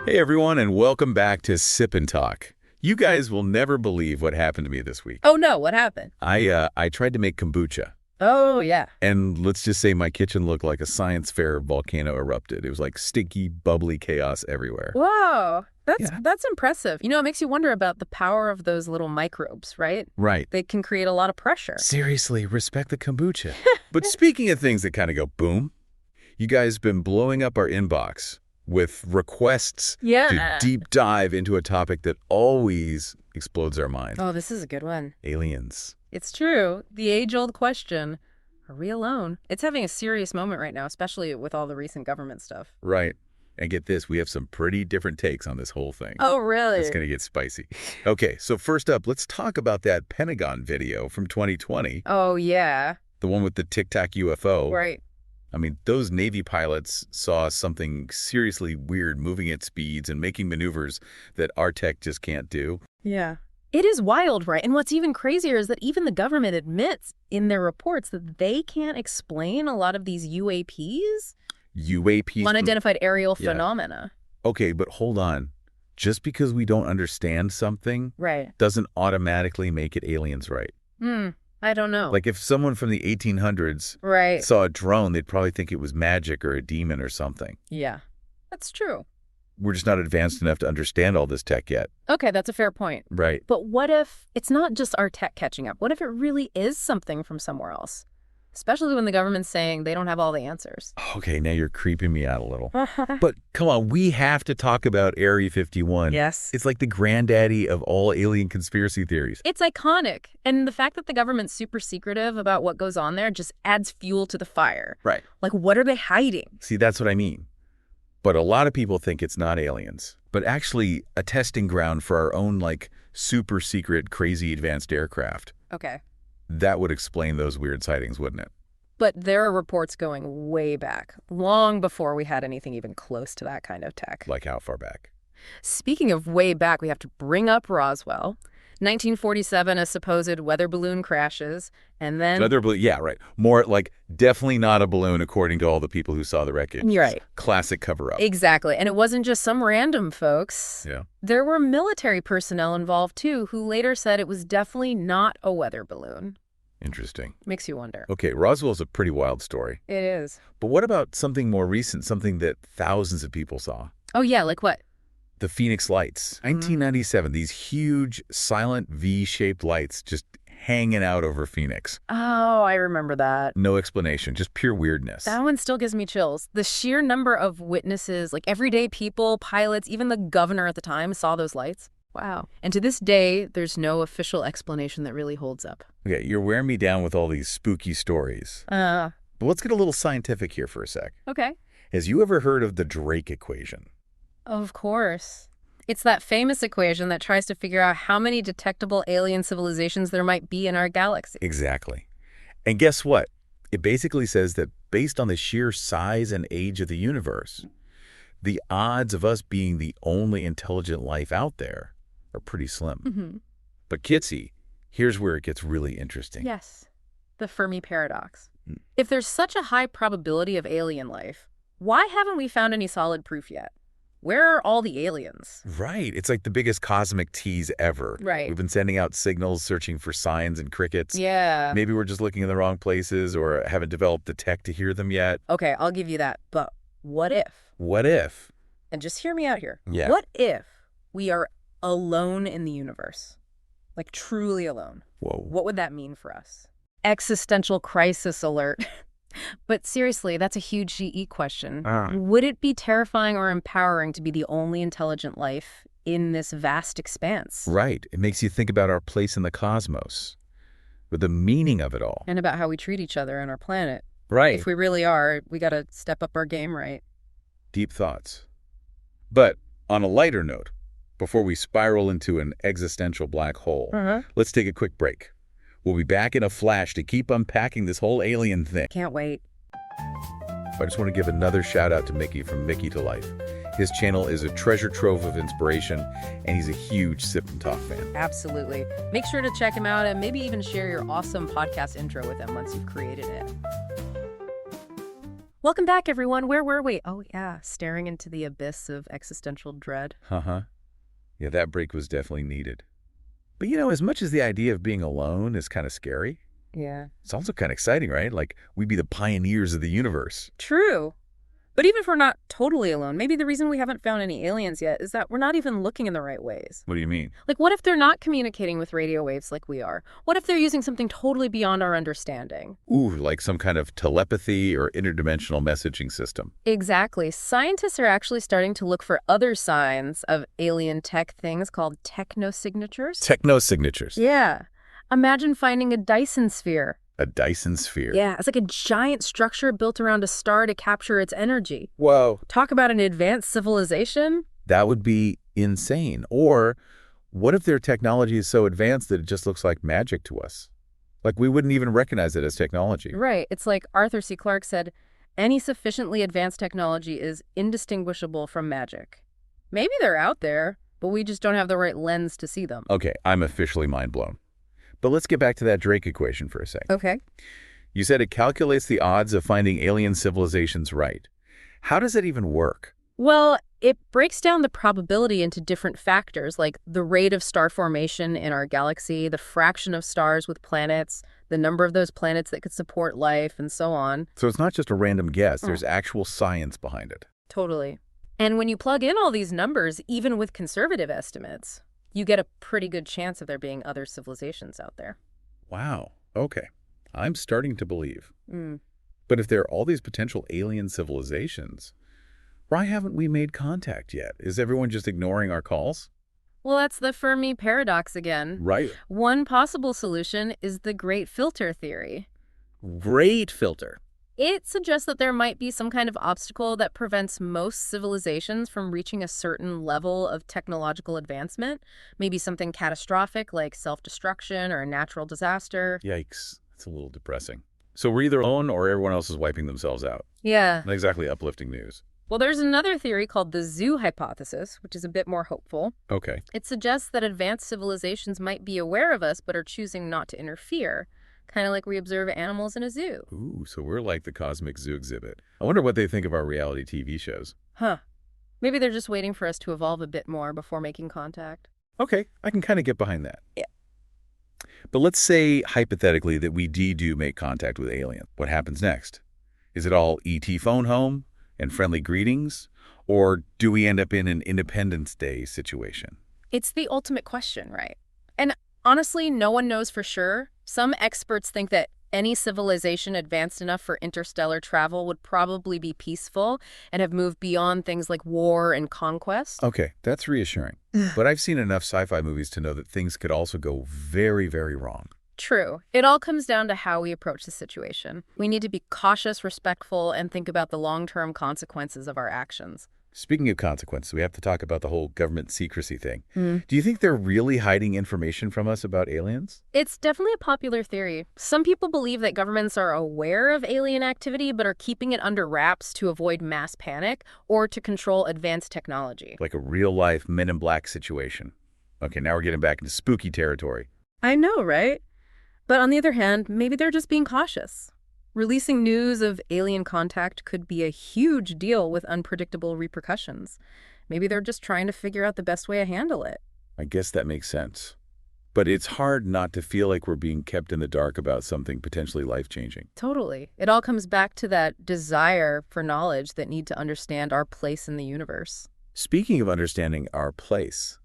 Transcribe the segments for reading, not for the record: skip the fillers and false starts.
Hey everyone, and welcome back to Sip&Talk. You guys will never believe what happened to me this week. Oh no, what happened? I tried to make kombucha. Oh yeah. And let's just say my kitchen looked like a science fair volcano erupted. It was like stinky, bubbly chaos everywhere. Whoa. That's impressive. You know, it makes you wonder about the power of those little microbes, right? Right. They can create a lot of pressure. Seriously, respect the kombucha. But speaking of things that kind of go boom, you guys have been blowing up our inbox with requests to deep dive into a topic that always explodes our mind. Oh, this is a good one. Aliens. It's true. The age-old question, are we alone? It's having a serious moment right now, especially with all the recent government stuff. Right. And get this, we have some pretty different takes on this whole thing. Oh, really? It's going to get spicy. Okay, so first up, let's talk about that Pentagon video from 2020. Oh, yeah. The one with the Tic Tac UFO. Right. I mean, those Navy pilots saw something seriously weird moving at speeds and making maneuvers that our tech just can't do. Yeah. It is wild, right? And what's even crazier is that even the government admits in their reports that they can't explain a lot of these UAPs. UAPs? Unidentified aerial phenomena. Okay, but hold on. Just because we don't understand something doesn't automatically make it aliens, right? I don't know. Like if someone from the 1800s saw a drone, they'd probably think it was magic or a demon or something. Yeah, that's true. We're just not advanced enough to understand all this tech yet. Okay, that's a fair point. Right. But what if it's not just our tech catching up? What if it really is something from somewhere else? Especially when the government's saying they don't have all the answers. Okay, now you're creeping me out a little. But come on, we have to talk about Area 51. Yes. It's like the granddaddy of all alien conspiracy theories. It's iconic. And the fact that the government's super secretive about what goes on there just adds fuel to the fire. Right. Like, what are they hiding? See, that's what I mean. But a lot of people think it's not aliens, but actually a testing ground for our own, like, super secret, crazy advanced aircraft. Okay. That would explain those weird sightings, wouldn't it? But there are reports going way back, long before we had anything even close to that kind of tech. Like how far back? Speaking of way back, we have to bring up Roswell. 1947, a supposed weather balloon crashes, and then... Weather balloon, yeah, right. More like definitely not a balloon according to all the people who saw the wreckage. You're right. Classic cover-up. Exactly. And it wasn't just some random folks. Yeah. There were military personnel involved, too, who later said it was definitely not a weather balloon. Interesting. Makes you wonder. Okay, Roswell's a pretty wild story. It is. But what about something more recent, something that thousands of people saw? Oh, yeah, like what? The Phoenix Lights. 1997, these huge, silent V-shaped lights just hanging out over Phoenix. Oh, I remember that. No explanation, just pure weirdness. That one still gives me chills. The sheer number of witnesses, like everyday people, pilots, even the governor at the time saw those lights. Wow. And to this day, there's no official explanation that really holds up. Okay, you're wearing me down with all these spooky stories. But let's get a little scientific here for a sec. Okay. Has you ever heard of the Drake equation? Of course. It's that famous equation that tries to figure out how many detectable alien civilizations there might be in our galaxy. Exactly. And guess what? It basically says that based on the sheer size and age of the universe, the odds of us being the only intelligent life out there are pretty slim. But Kitsy, here's where it gets really interesting. Yes. The Fermi paradox. If there's such a high probability of alien life, why haven't we found any solid proof yet? Where are all the aliens? Right. It's like the biggest cosmic tease ever. Right. We've been sending out signals, searching for signs and crickets. Yeah. Maybe we're just looking in the wrong places or haven't developed the tech to hear them yet. Okay, I'll give you that. But what if? What if? And just hear me out here. Yeah. What if we are alone in the universe? Like truly alone. Whoa. What would that mean for us? Existential crisis alert. But seriously, that's a huge GE question. Would it be terrifying or empowering to be the only intelligent life in this vast expanse? Right. It makes you think about our place in the cosmos, with the meaning of it all. And about how we treat each other and our planet. Right. If we really are, we got to step up our game, right? Deep thoughts. But on a lighter note, before we spiral into an existential black hole, let's take a quick break. We'll be back in a flash to keep unpacking this whole alien thing. Can't wait. I just want to give another shout out to Micky from Mickytolife. His channel is a treasure trove of inspiration, and he's a huge Sip&Talk fan. Absolutely. Make sure to check him out and maybe even share your awesome podcast intro with him once you've created it. Welcome back, everyone. Where were we? Oh, yeah, staring into the abyss of existential dread. Uh-huh. Yeah, that break was definitely needed. But you know, as much as the idea of being alone is kind of scary, Yeah. it's also kind of exciting, right? Like, we'd be the pioneers of the universe. True. But even if we're not totally alone, maybe the reason we haven't found any aliens yet is that we're not even looking in the right ways. What do you mean? Like, what if they're not communicating with radio waves like we are? What if they're using something totally beyond our understanding? Ooh, like some kind of telepathy or interdimensional messaging system. Exactly. Scientists are actually starting to look for other signs of alien tech things called technosignatures. Technosignatures. Yeah. Imagine finding a Dyson sphere. A Dyson sphere. Yeah, it's like a giant structure built around a star to capture its energy. Whoa. Talk about an advanced civilization. That would be insane. Or what if their technology is so advanced that it just looks like magic to us? Like we wouldn't even recognize it as technology. Right. It's like Arthur C. Clarke said, any sufficiently advanced technology is indistinguishable from magic. Maybe they're out there, but we just don't have the right lens to see them. Okay, I'm officially mind blown. But let's get back to that Drake equation for a second. Okay. You said it calculates the odds of finding alien civilizations right. How does that even work? Well, it breaks down the probability into different factors, like the rate of star formation in our galaxy, the fraction of stars with planets, the number of those planets that could support life, and so on. So it's not just a random guess. There's actual science behind it. Totally. And when you plug in all these numbers, even with conservative estimates, you get a pretty good chance of there being other civilizations out there. Wow. Okay. I'm starting to believe. Mm. But if there are all these potential alien civilizations, why haven't we made contact yet? Is everyone just ignoring our calls? Well, that's the Fermi paradox again. Right. One possible solution is the Great Filter theory. Great filter. It suggests that there might be some kind of obstacle that prevents most civilizations from reaching a certain level of technological advancement. Maybe something catastrophic like self-destruction or a natural disaster. Yikes. That's a little depressing. So we're either alone or everyone else is wiping themselves out. Yeah. Not exactly uplifting news. Well, there's another theory called the zoo hypothesis, which is a bit more hopeful. Okay. It suggests that advanced civilizations might be aware of us but are choosing not to interfere. Kind of like we observe animals in a zoo. Ooh, so we're like the cosmic zoo exhibit. I wonder what they think of our reality TV shows. Huh. Maybe they're just waiting for us to evolve a bit more before making contact. Okay, I can kind of get behind that. Yeah. But let's say, hypothetically, that we do make contact with aliens. What happens next? Is it all E.T. phone home and friendly greetings? Or do we end up in an Independence Day situation? It's the ultimate question, right? And honestly, no one knows for sure. Some experts think that any civilization advanced enough for interstellar travel would probably be peaceful and have moved beyond things like war and conquest. Okay, that's reassuring. But I've seen enough sci-fi movies to know that things could also go very, very wrong. True. It all comes down to how we approach the situation. We need to be cautious, respectful, and think about the long-term consequences of our actions. Speaking of consequences, we have to talk about the whole government secrecy thing. Do you think they're really hiding information from us about aliens? It's definitely a popular theory. Some people believe that governments are aware of alien activity but are keeping it under wraps to avoid mass panic or to control advanced technology. Like a real-life Men in Black situation. Okay, now we're getting back into spooky territory. I know, right? But on the other hand, maybe they're just being cautious. Releasing news of alien contact could be a huge deal with unpredictable repercussions. Maybe they're just trying to figure out the best way to handle it. I guess that makes sense. But it's hard not to feel like we're being kept in the dark about something potentially life-changing. Totally. It all comes back to that desire for knowledge that need to understand our place in the universe. Speaking of understanding our place,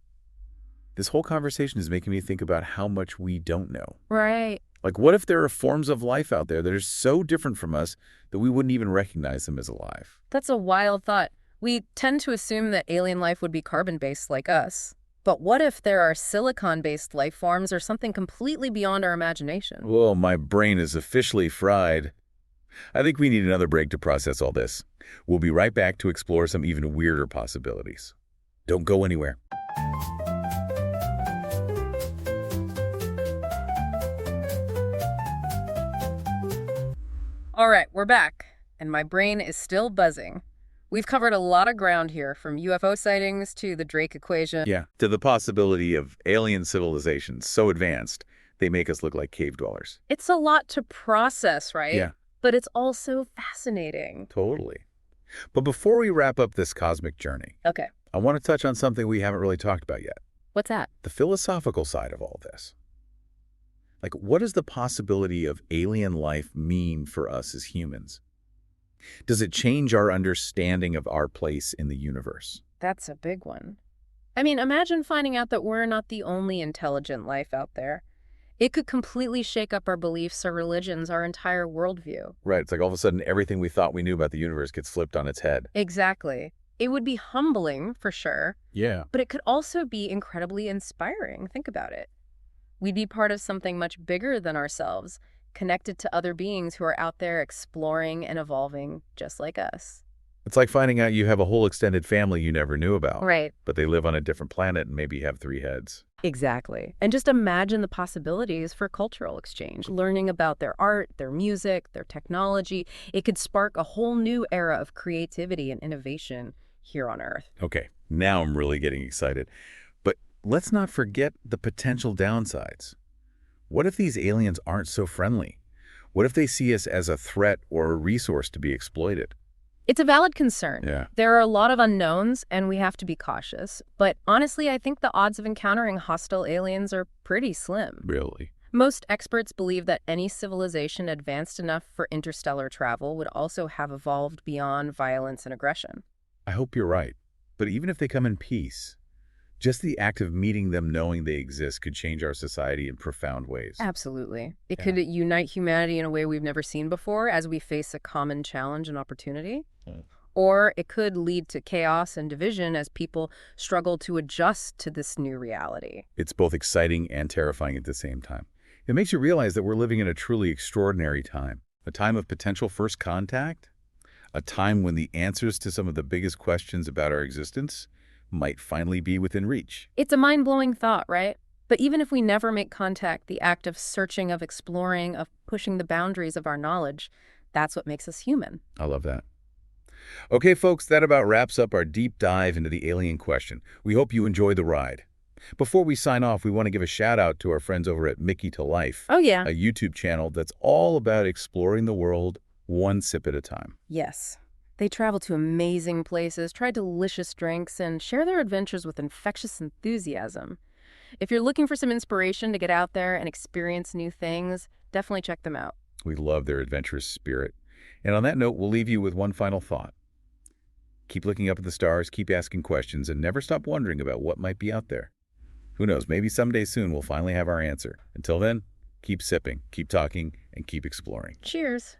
this whole conversation is making me think about how much we don't know. Right. Like, what if there are forms of life out there that are so different from us that we wouldn't even recognize them as alive? That's a wild thought. We tend to assume that alien life would be carbon-based like us. But what if there are silicon-based life forms or something completely beyond our imagination? Whoa, my brain is officially fried. I think we need another break to process all this. We'll be right back to explore some even weirder possibilities. Don't go anywhere. All right, we're back, and my brain is still buzzing. We've covered a lot of ground here, from UFO sightings to the Drake equation. Yeah, to the possibility of alien civilizations so advanced they make us look like cave dwellers. It's a lot to process, right? Yeah. But it's also fascinating. Totally. But before we wrap up this cosmic journey, Okay. I want to touch on something we haven't really talked about yet. What's that? The philosophical side of all this. Like, what does the possibility of alien life mean for us as humans? Does it change our understanding of our place in the universe? That's a big one. I mean, imagine finding out that we're not the only intelligent life out there. It could completely shake up our beliefs, our religions, our entire worldview. Right. It's like all of a sudden everything we thought we knew about the universe gets flipped on its head. Exactly. It would be humbling, for sure. Yeah. But it could also be incredibly inspiring. Think about it. We'd be part of something much bigger than ourselves, connected to other beings who are out there exploring and evolving just like us. It's like finding out you have a whole extended family you never knew about. Right. But they live on a different planet and maybe have 3 heads. Exactly. And just imagine the possibilities for cultural exchange, learning about their art, their music, their technology. It could spark a whole new era of creativity and innovation here on Earth. Okay, now I'm really getting excited. But let's not forget the potential downsides. What if these aliens aren't so friendly? What if they see us as a threat or a resource to be exploited? It's a valid concern. Yeah. There are a lot of unknowns, and we have to be cautious. But honestly, I think the odds of encountering hostile aliens are pretty slim. Really? Most experts believe that any civilization advanced enough for interstellar travel would also have evolved beyond violence and aggression. I hope you're right. But even if they come in peace, just the act of meeting them knowing they exist could change our society in profound ways. Absolutely. It could unite humanity in a way we've never seen before as we face a common challenge and opportunity. Or it could lead to chaos and division as people struggle to adjust to this new reality. It's both exciting and terrifying at the same time. It makes you realize that we're living in a truly extraordinary time. A time of potential first contact. A time when the answers to some of the biggest questions about our existence might finally be within reach. It's a mind-blowing thought, right? But even if we never make contact, the act of searching, of exploring, of pushing the boundaries of our knowledge, that's what makes us human. I love that. Okay, folks, that about wraps up our deep dive into the alien question. We hope you enjoyed the ride. Before we sign off, we want to give a shout out to our friends over at Mickytolife, Oh, yeah. a YouTube channel that's all about exploring the world one sip at a time. Yes. They travel to amazing places, try delicious drinks, and share their adventures with infectious enthusiasm. If you're looking for some inspiration to get out there and experience new things, definitely check them out. We love their adventurous spirit. And on that note, we'll leave you with one final thought. Keep looking up at the stars, keep asking questions, and never stop wondering about what might be out there. Who knows, maybe someday soon we'll finally have our answer. Until then, keep sipping, keep talking, and keep exploring. Cheers.